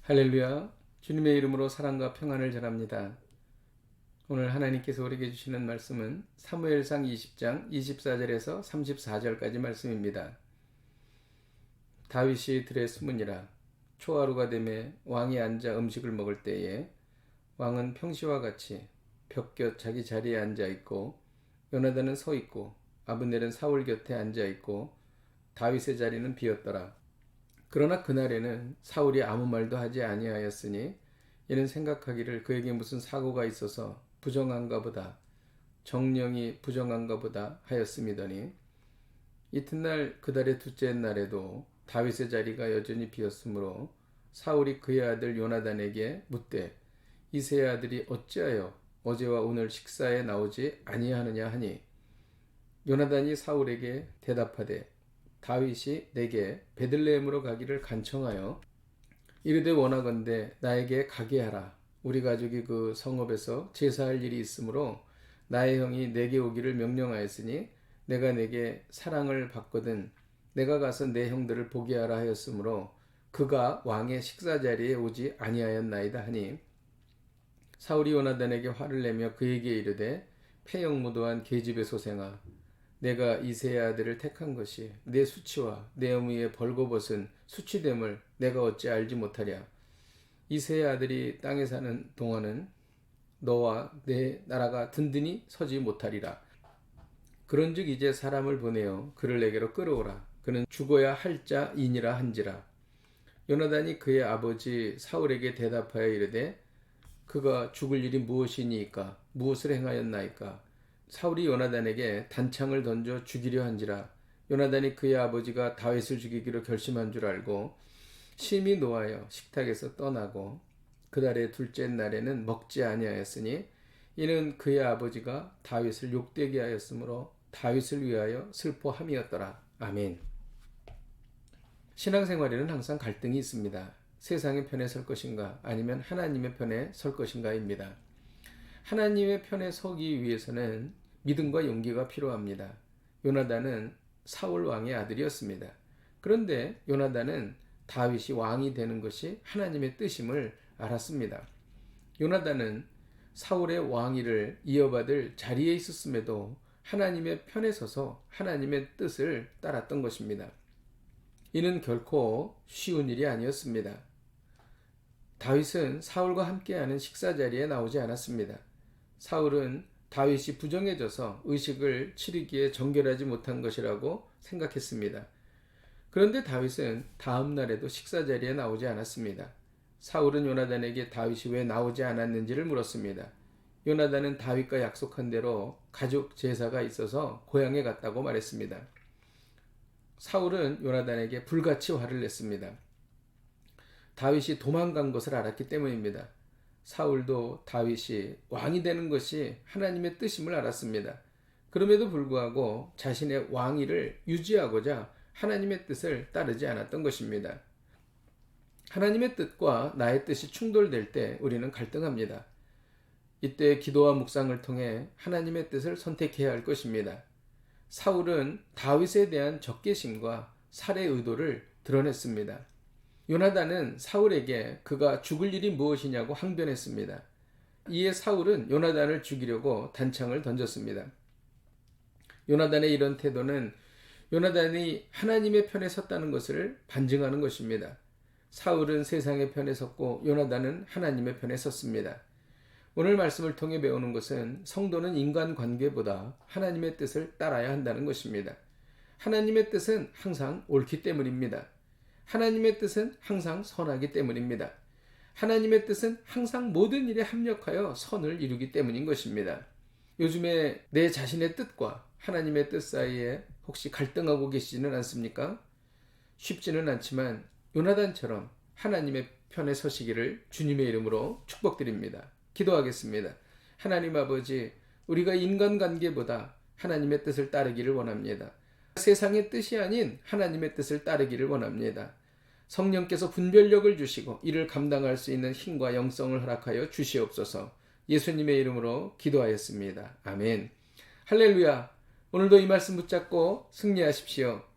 할렐루야. 주님의 이름으로 사랑과 평안을 전합니다. 오늘 하나님께서 우리에게 주시는 말씀은 사무엘상 20장 24절에서 34절까지 말씀입니다. 다윗이 들에 숨으니라. 초하루가 되매 왕이 앉아 음식을 먹을 때에 왕은 평시와 같이 벽 곁 자기 자리에 앉아 있고 요나단은 서 있고 아브넬은 사울 곁에 앉아 있고 다윗의 자리는 비었더라. 그러나 그날에는 사울이 아무 말도 하지 아니하였으니 이는 생각하기를 그에게 무슨 사고가 있어서 부정한가 보다, 정령이 부정한가 보다 하였음이더니 이튿날 그달의 둘째 날에도 다윗의 자리가 여전히 비었으므로 사울이 그의 아들 요나단에게 묻되 이새의 아들이 어찌하여 어제와 오늘 식사에 나오지 아니하느냐 하니 요나단이 사울에게 대답하되 다윗이 내게 베들레헴으로 가기를 간청하여 이르되 원하건대 나에게 가게 하라. 우리 가족이 그 성읍에서 제사할 일이 있으므로 나의 형이 내게 오기를 명령하였으니 내가 내게 사랑을 받거든 내가 가서 내 형들을 보게 하라 하였으므로 그가 왕의 식사 자리에 오지 아니하였나이다 하니 사울이 요나단에게 화를 내며 그에게 이르되 패역무도한 계집의 소생아 내가 이새의 아들을 택한 것이 내 수치와 내 어미의 벌거벗은 수치됨을 내가 어찌 알지 못하랴. 이새의 아들이 땅에 사는 동안은 너와 내 나라가 든든히 서지 못하리라. 그런즉 이제 사람을 보내어 그를 내게로 끌어오라. 그는 죽어야 할 자이니라 한지라. 요나단이 그의 아버지 사울에게 대답하여 이르되 그가 죽을 일이 무엇이니까 무엇을 행하였나이까. 사울이 요나단에게 단창을 던져 죽이려 한지라. 요나단이 그의 아버지가 다윗을 죽이기로 결심한 줄 알고 심히 노하여 식탁에서 떠나고 그달의 둘째 날에는 먹지 아니하였으니 이는 그의 아버지가 다윗을 욕되게 하였으므로 다윗을 위하여 슬퍼함이었더라. 아멘. 신앙생활에는 항상 갈등이 있습니다. 세상의 편에 설 것인가 아니면 하나님의 편에 설 것인가입니다. 하나님의 편에 서기 위해서는 믿음과 용기가 필요합니다. 요나단은 사울 왕의 아들이었습니다. 그런데 요나단은 다윗이 왕이 되는 것이 하나님의 뜻임을 알았습니다. 요나단은 사울의 왕위를 이어받을 자리에 있었음에도 하나님의 편에 서서 하나님의 뜻을 따랐던 것입니다. 이는 결코 쉬운 일이 아니었습니다. 다윗은 사울과 함께하는 식사 자리에 나오지 않았습니다. 사울은 다윗이 부정해져서 의식을 치르기에 정결하지 못한 것이라고 생각했습니다. 그런데 다윗은 다음 날에도 식사 자리에 나오지 않았습니다. 사울은 요나단에게 다윗이 왜 나오지 않았는지를 물었습니다. 요나단은 다윗과 약속한 대로 가족 제사가 있어서 고향에 갔다고 말했습니다. 사울은 요나단에게 불같이 화를 냈습니다. 다윗이 도망간 것을 알았기 때문입니다. 사울도 다윗이 왕이 되는 것이 하나님의 뜻임을 알았습니다. 그럼에도 불구하고 자신의 왕위를 유지하고자 하나님의 뜻을 따르지 않았던 것입니다. 하나님의 뜻과 나의 뜻이 충돌될 때 우리는 갈등합니다. 이때 기도와 묵상을 통해 하나님의 뜻을 선택해야 할 것입니다. 사울은 다윗에 대한 적개심과 살해 의도를 드러냈습니다. 요나단은 사울에게 그가 죽을 일이 무엇이냐고 항변했습니다. 이에 사울은 요나단을 죽이려고 단창을 던졌습니다. 요나단의 이런 태도는 요나단이 하나님의 편에 섰다는 것을 반증하는 것입니다. 사울은 세상의 편에 섰고 요나단은 하나님의 편에 섰습니다. 오늘 말씀을 통해 배우는 것은 성도는 인간관계보다 하나님의 뜻을 따라야 한다는 것입니다. 하나님의 뜻은 항상 옳기 때문입니다. 하나님의 뜻은 항상 선하기 때문입니다. 하나님의 뜻은 항상 모든 일에 합력하여 선을 이루기 때문인 것입니다. 요즘에 내 자신의 뜻과 하나님의 뜻 사이에 혹시 갈등하고 계시지는 않습니까? 쉽지는 않지만 요나단처럼 하나님의 편에 서시기를 주님의 이름으로 축복드립니다. 기도하겠습니다. 하나님 아버지, 우리가 인간관계보다 하나님의 뜻을 따르기를 원합니다. 세상의 뜻이 아닌 하나님의 뜻을 따르기를 원합니다. 성령께서 분별력을 주시고 이를 감당할 수 있는 힘과 영성을 허락하여 주시옵소서. 예수님의 이름으로 기도하였습니다. 아멘. 할렐루야. 오늘도 이 말씀 붙잡고 승리하십시오.